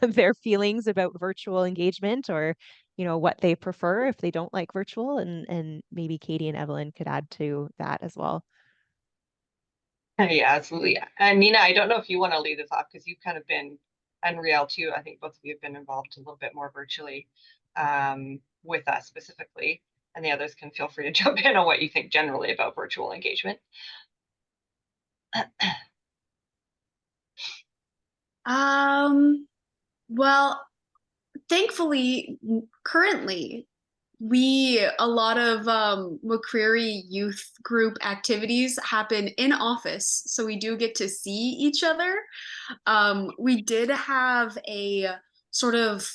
S1: their feelings about virtual engagement, or what they prefer if they don't like virtual, and maybe Katie and Evelyn could add to that as well.
S11: Yeah, absolutely. And Nina, I don't know if you want to lead this off because you've kind of been, and Riel too, I think both of you have been involved a little bit more virtually with us specifically, and the others can feel free to jump in on what you think generally about virtual engagement.
S2: Well, thankfully, currently, a lot of McCreary youth group activities happen in office, so we do get to see each other. We did have a sort of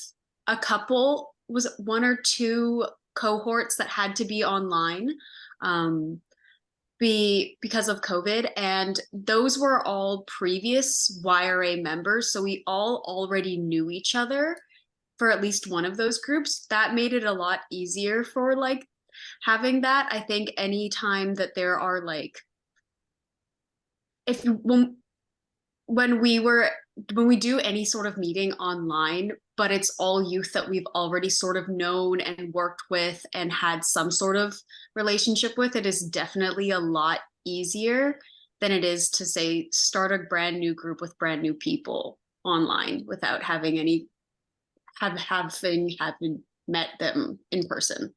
S2: a couple, was it one or two cohorts that had to be online because of COVID, and those were all previous YRA members, so we all already knew each other for at least one of those groups. That made it a lot easier for like having that. I think any time that there are like, if when we do any sort of meeting online, but it's all youth that we've already sort of known and worked with and had some sort of relationship with, it is definitely a lot easier than it is to say start a brand new group with brand new people online without having any having met them in person.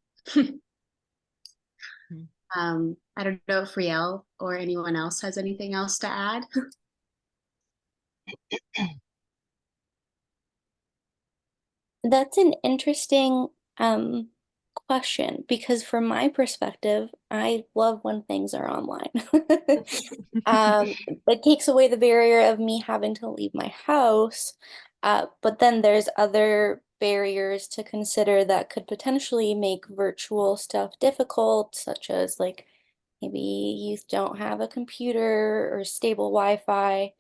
S2: I don't know if Riel or anyone else has anything else to add.
S4: That's an interesting question, because from my perspective, I love when things are online. It takes away the barrier of me having to leave my house. But then there's other barriers to consider that could potentially make virtual stuff difficult, such as like maybe youth don't have a computer or stable Wi-Fi.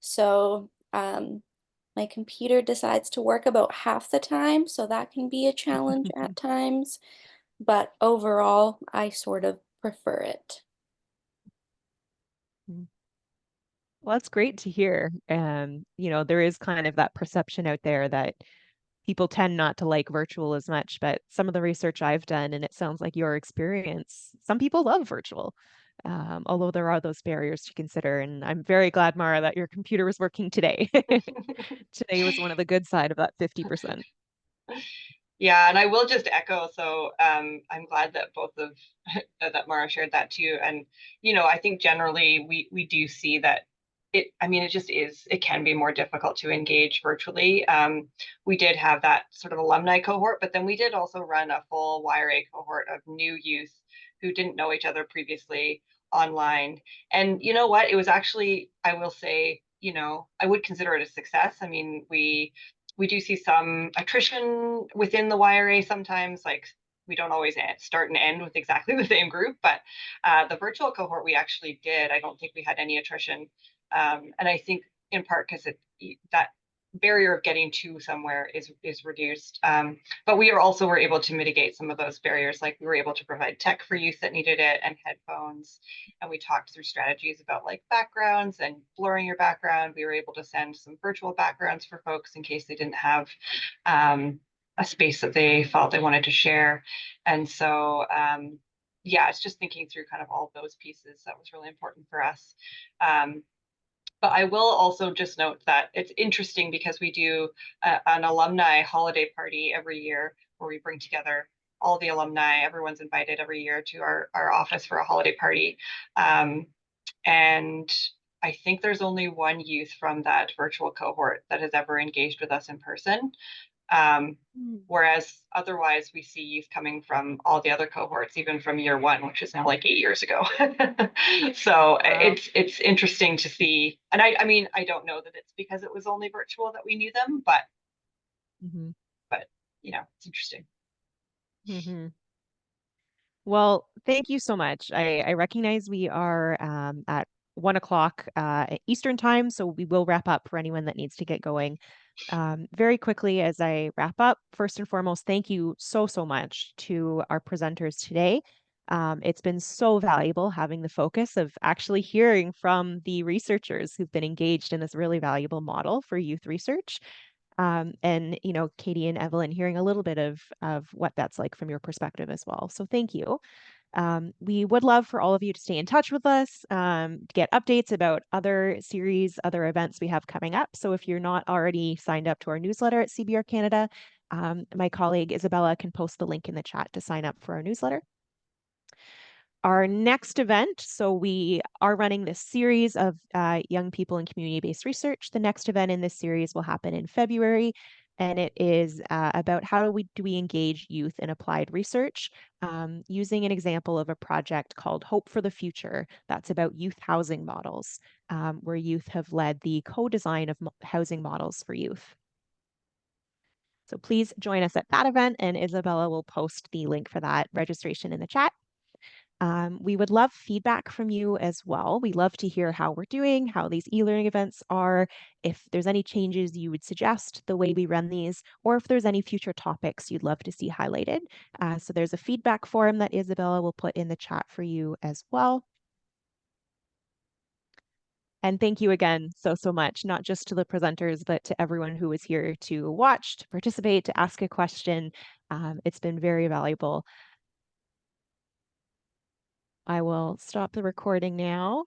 S4: So my computer decides to work about half the time, so that can be a challenge at times. But overall, I sort of prefer it.
S1: Well, that's great to hear. There is kind of that perception out there that people tend not to like virtual as much, but some of the research I've done, and it sounds like your experience, some people love virtual, although there are those barriers to consider. And I'm very glad, Mara, that your computer was working today. Today was one of the good side of that 50%.
S11: Yeah, and I will just echo. So I'm glad that both of that Mara shared that too. And I think generally we do see that it just is, it can be more difficult to engage virtually. We did have that sort of alumni cohort, but then we did also run a full YRA cohort of new youth who didn't know each other previously online. And you know what? It was actually, I will say, I would consider it a success. I mean, we do see some attrition within the YRA sometimes, like we don't always start and end with exactly the same group, but the virtual cohort we actually did, I don't think we had any attrition. And I think in part because that barrier of getting to somewhere is reduced. But we were able to mitigate some of those barriers. Like we were able to provide tech for youth that needed it and headphones. And we talked through strategies about like backgrounds and blurring your background. We were able to send some virtual backgrounds for folks in case they didn't have a space that they felt they wanted to share. And so, yeah, it's just thinking through kind of all of those pieces that was really important for us. But I will also just note that it's interesting because we do an alumni holiday party every year where we bring together all the alumni. Everyone's invited every year to our office for a holiday party. And I think there's only one youth from that virtual cohort that has ever engaged with us in person. Whereas otherwise we see youth coming from all the other cohorts, even from year one, which is now like 8 years ago. So it's interesting to see. And I mean, I don't know that it's because it was only virtual that we knew them, but
S1: Mm-hmm.
S11: But, it's interesting.
S1: Mm-hmm. Well, thank you so much. I recognize we are at 1 o'clock Eastern time, so we will wrap up for anyone that needs to get going. Very quickly, as I wrap up, first and foremost, thank you so, so much to our presenters today. It's been so valuable having the focus of actually hearing from the researchers who've been engaged in this really valuable model for youth research. And Katie and Evelyn, hearing a little bit of what that's like from your perspective as well. So thank you. We would love for all of you to stay in touch with us, get updates about other series, other events we have coming up. So if you're not already signed up to our newsletter at CBRCanada, my colleague Isabella can post the link in the chat to sign up for our newsletter. Our next event, so we are running this series of young people in community-based research. The next event in this series will happen in February, and it is about how do we engage youth in applied research using an example of a project called Hope for the Future. That's about youth housing models, where youth have led the co-design of housing models for youth. So please join us at that event, and Isabella will post the link for that registration in the chat. We would love feedback from you as well. We love to hear how we're doing, how these e-learning events are, if there's any changes you would suggest the way we run these, or if there's any future topics you'd love to see highlighted. So there's a feedback form that Isabella will put in the chat for you as well. And thank you again so much, not just to the presenters, but to everyone who was here to watch, to participate, to ask a question. It's been very valuable. I will stop the recording now.